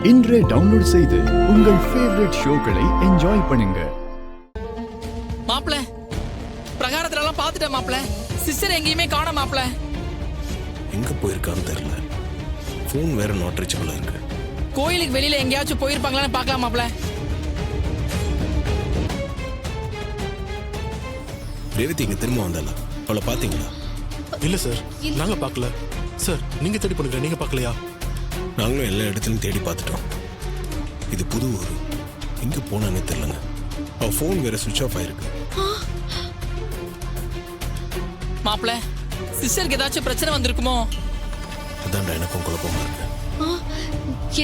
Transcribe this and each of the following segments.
இன்றே டவுன்லோட் செய்து உங்கள் ஃபேவரட் ஷோக்களை என்ஜாய் பண்ணுங்க. மாப்ள பிரகாரத்துல எல்லாம் பாத்துட்டேன் மாப்ள. சிஸ்டர் எங்கேயுமே காண மாப்ள. எங்க போயிருக்கான்னு தெரியல. போன் வேற நாட் ரீச்சபிளா இருக்கு. கோயிலுக்கு வெளியில எங்கேயாச்சும் போயிருப்பாங்களான்னு பார்க்கலாம் மாப்ள. ரேவதி இங்க திரும்ப வந்தால அவளை பாத்தீங்களா? இல்ல சார், நாங்க பார்க்கல சார். நீங்க தேடி பண்ணுங்க, நீங்க பார்க்கலையா? நாங்களும் எல்லா இடத்துலையும் தேடி பார்த்துட்டோம். இது புது ஊர், எங்க போனான்னு தெரியலங்க. அவ போன் வேற சுவிட்ச் ஆஃப் ஆயிருக்கு. மாப்ள சிஸ்டருக்கு ஏதாச்சும் பிரச்சனை வந்திருக்குமோ? அதான்டா எனக்கும் குழப்பமா இருக்கு.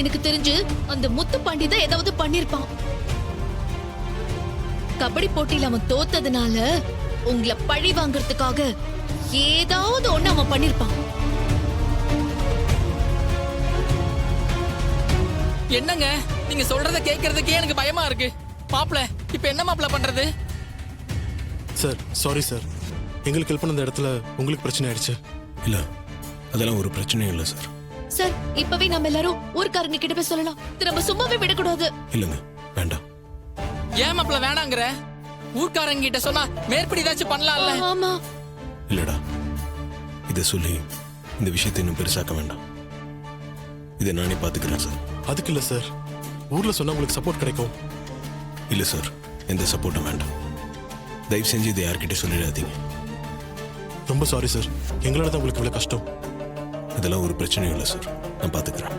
எனக்கு தெரிஞ்சு அந்த முத்து பாண்டி தான் ஏதாவது பண்ணிருப்பான். கபடி போட்டியில அவன் தோத்ததுனால உங்களை பழி வாங்கறதுக்காக ஏதாவது ஒண்ணு அவன் பண்ணிருப்பான். என்னங்க நீங்க சொல்றத கேட்கறதுக்கே எனக்கு பயமா இருக்கு. மாப்ள இப்ப என்ன மாப்ள பண்றது? சார் சாரி சார், எங்களுக்கு ஹெல்ப் பண்ண இடத்துல உங்களுக்கு பிரச்சனை ஆயிடுச்சு. இல்ல அதெல்லாம் ஒரு பிரச்சனையும் இல்லை சார். சார் இப்பவே நம்ம எல்லாரும் ஊர்க்காரங்க கிட்ட போய் சொல்லலாம். நம்ம சும்மாவே விடக்கூடாது. இல்லங்க வேண்டாம். ஏன் மாப்ள வேணாங்கற? ஊர்க்காரங்க கிட்ட சொன்னா மேற்படி ஏதாச்சும் பண்ணலாம்ல? ஆமா. இல்லடா, இதை சொல்லி இந்த விஷயத்தை இன்னும் பெருசாக்க வேண்டாம். இதை நானே பாத்துக்கிறேன் சார். அதுக்கு இல்ல சார், ஊர்ல சொன்னா உங்களுக்கு சப்போர்ட் கிடைக்கும். இல்ல சார், எந்த சப்போர்ட்டும் வேண்டாம். தயவு செஞ்சு இதை யார்கிட்ட சொல்லிடாதீங்க. ரொம்ப சாரி சார், எங்களால தான் உங்களுக்கு இவ்வளவு கஷ்டம். அதெல்லாம் ஒரு பிரச்சனையும் இல்லை சார், நான் பாத்துக்கிறேன்.